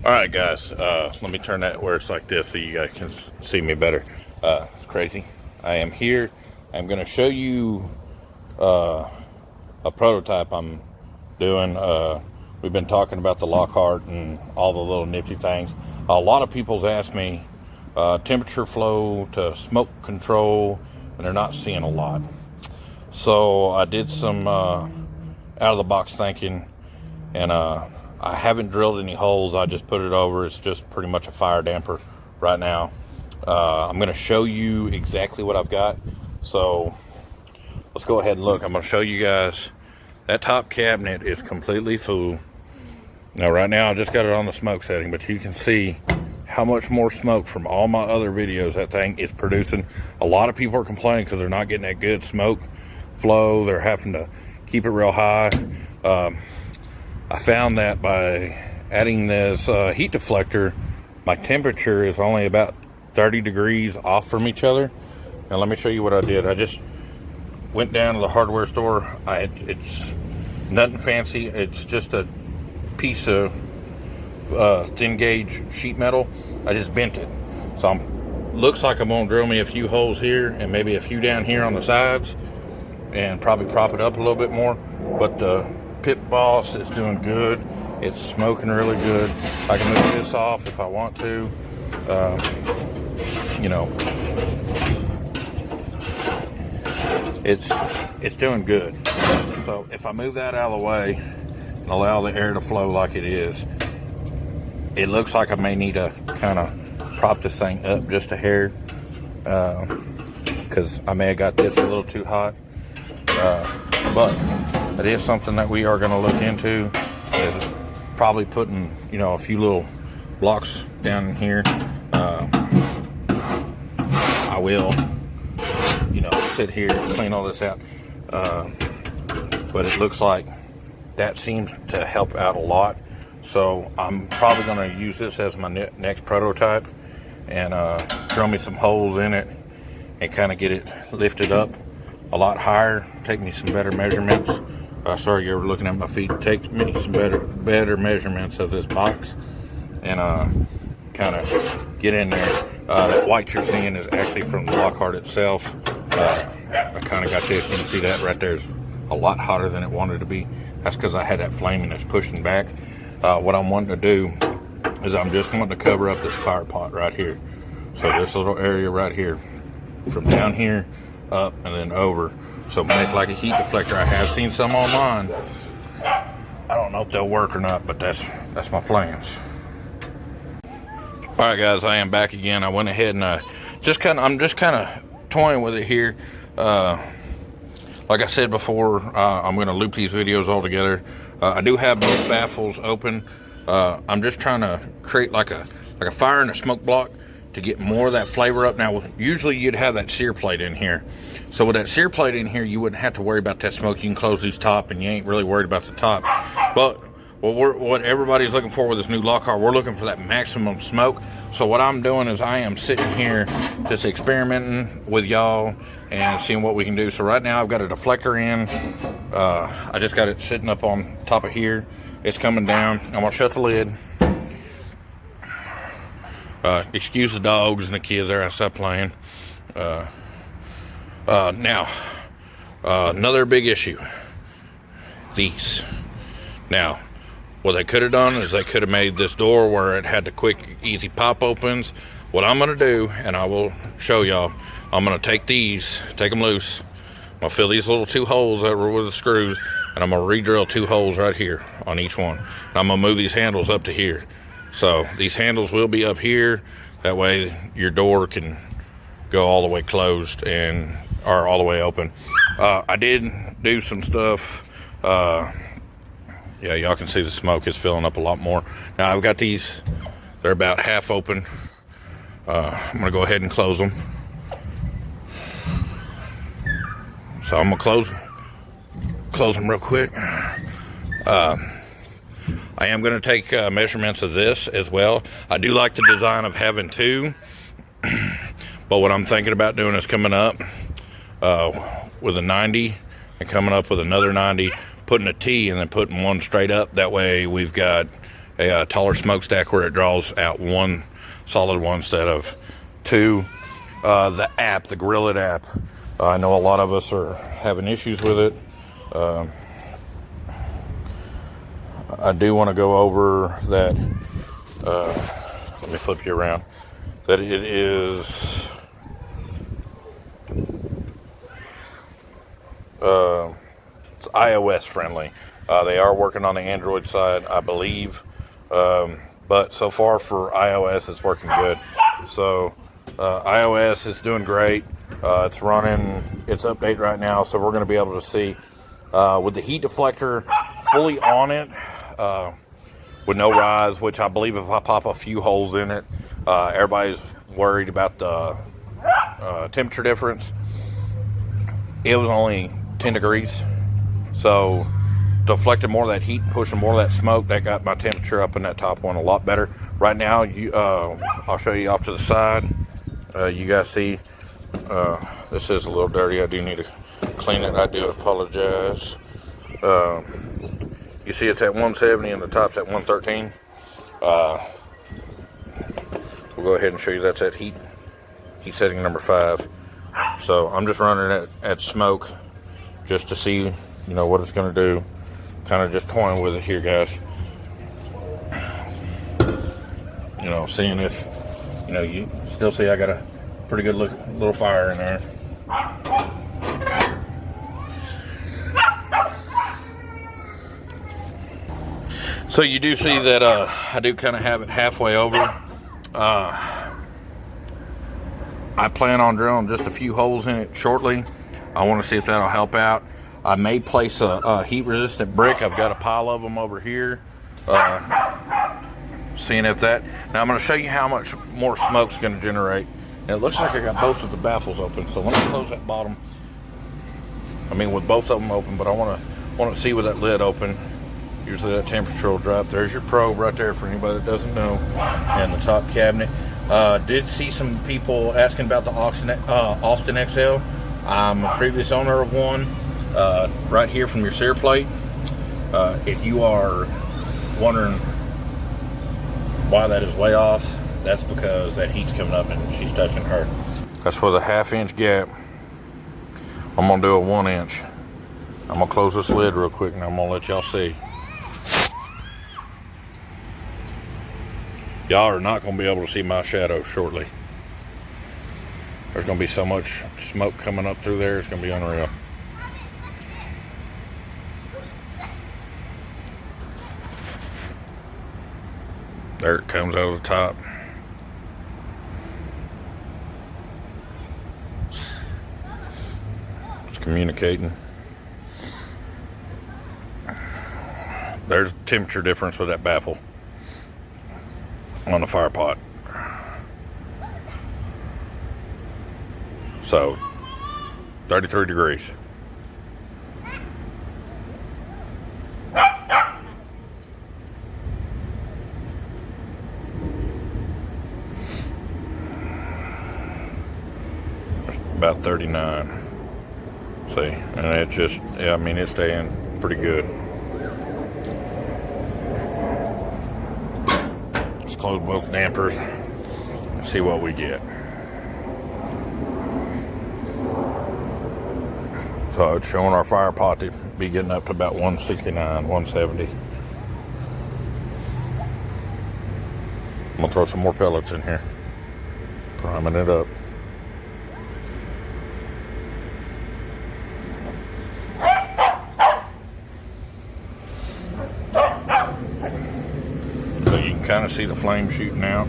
All right, guys, let me turn that where it's like this so you guys can see me better. It's crazy. I am here. I'm going to show you a prototype I'm doing. We've been talking about the Lockhart and all the little nifty things. A lot of people's asked me temperature flow to smoke control, and they're not seeing a lot. So I did some out-of-the-box thinking, and I haven't drilled any holes. I just put it over. It's just pretty much a fire damper right now. I'm going to show you exactly what I've got. So let's go ahead and look. I'm going to show you guys. That top cabinet is completely full. Now right now I just got it on the smoke setting, but you can see how much more smoke from all my other videos that thing is producing. A lot of people are complaining because they're not getting that good smoke flow. They're having to keep it real high. I found that by adding this heat deflector, my temperature is only about 30 degrees off from each other. Now let me show you what I did. I just went down to the hardware store. It's nothing fancy. It's just a piece of thin gauge sheet metal. I just bent it. So looks like I'm gonna drill me a few holes here and maybe a few down here on the sides and probably prop it up a little bit more. But the Pit Boss is doing good. It's smoking really good. I can move this off if I want to. You know, it's doing good. So if I move that out of the way and allow the air to flow like it is, it looks like I may need to kind of prop this thing up just a hair, because I may have got this a little too hot. But it is something that we are going to look into, is probably putting, you know, a few little blocks down here. I will, you know, sit here and clean all this out. But it looks like that seems to help out a lot. So I'm probably going to use this as my next prototype and drill me some holes in it and kind of get it lifted up a lot higher. Take me some better measurements. Sorry, you're looking at my feet. Take me some better measurements of this box and kind of get in there. That white you're seeing is actually from the Lockhart itself. I kind of got this. You can see that right there is a lot hotter than it wanted to be. That's because I had that flaming that's pushing back. What I'm wanting to do is I'm just wanting to cover up this fire pot right here. So this little area right here, from down here up and then over. So make like a heat deflector. I have seen some online. I don't know if they'll work or not, but that's my plans. All right, guys, I am back again. I went ahead and I'm just kind of toying with it here. Like I said before, I'm going to loop these videos all together. I do have both baffles open. I'm just trying to create like a fire and a smoke block to get more of that flavor up. Now, usually you'd have that sear plate in here. So with that sear plate in here, you wouldn't have to worry about that smoke. You can close these top and you ain't really worried about the top. But what everybody's looking for with this new Lockhart, we're looking for that maximum smoke. So what I'm doing is I am sitting here just experimenting with y'all and seeing what we can do. So right now I've got a deflector in. I just got it sitting up on top of here. It's coming down. I'm gonna shut the lid. Excuse the dogs and the kids there outside playing. Now, another big issue. These. Now, what they could have done is they could have made this door where it had the quick, easy pop opens. What I'm going to do, and I will show y'all, I'm going to take them loose. I'm going to fill these little 2 holes that were with the screws, and I'm going to re-drill 2 holes right here on each one. And I'm going to move these handles up to here. So these handles will be up here. That way your door can go all the way closed or all the way open. I did do some stuff. Yeah, y'all can see the smoke is filling up a lot more. Now I've got these, they're about half open. I'm gonna go ahead and close them. So I'm gonna close them real quick. I am gonna take measurements of this as well. I do like the design of having 2, but what I'm thinking about doing is coming up with a 90 and coming up with another 90, putting a T and then putting one straight up. That way we've got a taller smokestack where it draws out one solid one instead of two. The app, the Grill It app, I know a lot of us are having issues with it. I do want to go over that. Let me flip you around. That it is it's iOS friendly. They are working on the Android side, I believe, but so far for iOS it's working good. So iOS is doing great. It's running its update right now, so we're going to be able to see with the heat deflector fully on it, with no rise, which I believe if I pop a few holes in it, everybody's worried about the temperature difference. It was only 10 degrees, so deflecting more of that heat and pushing more of that smoke, that got my temperature up in that top one a lot better. Right now, I'll show you off to the side. You guys see this is a little dirty. I do need to clean it. I do apologize. You see it's at 170 and the top's at 113. We'll go ahead and show you that's at heat setting number 5. So I'm just running it at smoke just to see, what it's going to do. Kind of just toying with it here, guys. Seeing if, you still see I got a pretty good little fire in there. So you do see that I do kind of have it halfway over. I plan on drilling just a few holes in it shortly. I want to see if that'll help out. I may place a heat-resistant brick. I've got a pile of them over here. Seeing if that... Now I'm going to show you how much more smoke's going to generate. And it looks like I got both of the baffles open. So let me close that bottom. With both of them open, but I want to see with that lid open. Usually that temperature will drop. There's your probe right there for anybody that doesn't know. And the top cabinet. Did see some people asking about the Austin XL. I'm a previous owner of one. Right here from your sear plate. If you are wondering why that is way off, that's because that heat's coming up and she's touching her. That's with a 1/2 inch gap. I'm going to do a 1 inch. I'm going to close this lid real quick and I'm going to let y'all see. Y'all are not going to be able to see my shadow shortly. There's going to be so much smoke coming up through there, it's going to be unreal. There it comes out of the top. It's communicating. There's temperature difference with that baffle on the fire pot. So 33 degrees. About 39. See, and it just, it's staying pretty good. Let's close both dampers and see what we get. So it's showing our fire pot to be getting up to about 169, 170. I'm gonna throw some more pellets in here, priming it up. Kind of see the flame shooting out.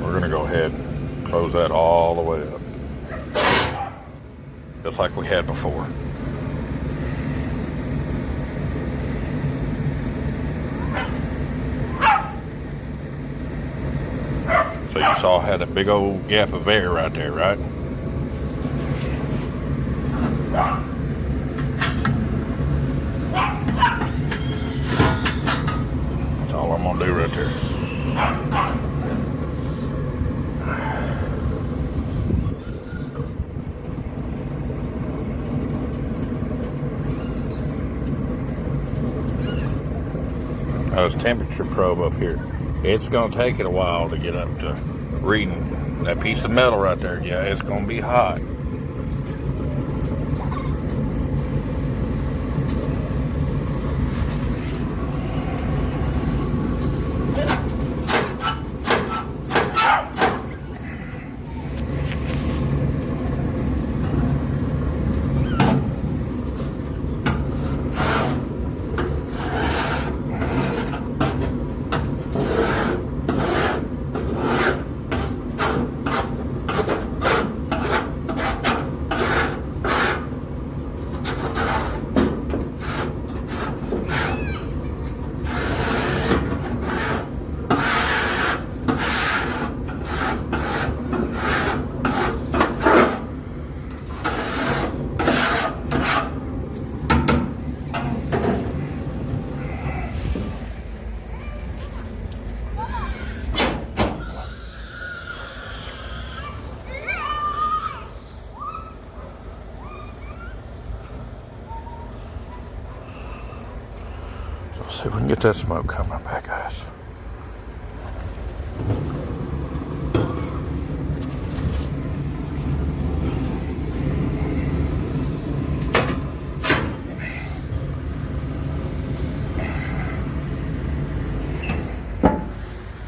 We're gonna go ahead and close that all the way up, just like we had before. So you saw I had a big old gap of air right there, right? All I'm gonna do right there. temperature probe up here. It's going to take it a while to get up to reading that piece of metal right there. Yeah, it's going to be hot. Let's see if we can get that smoke coming back, guys.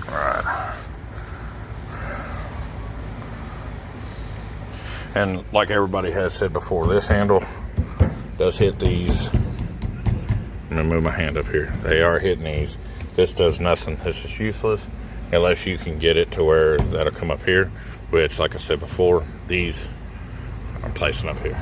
Alright. And like everybody has said before, this handle does hit these. I'm going to move my hand up here. They are hitting these. This does nothing. This is useless unless you can get it to where that'll come up here, which, like I said before, these I'm placing up here.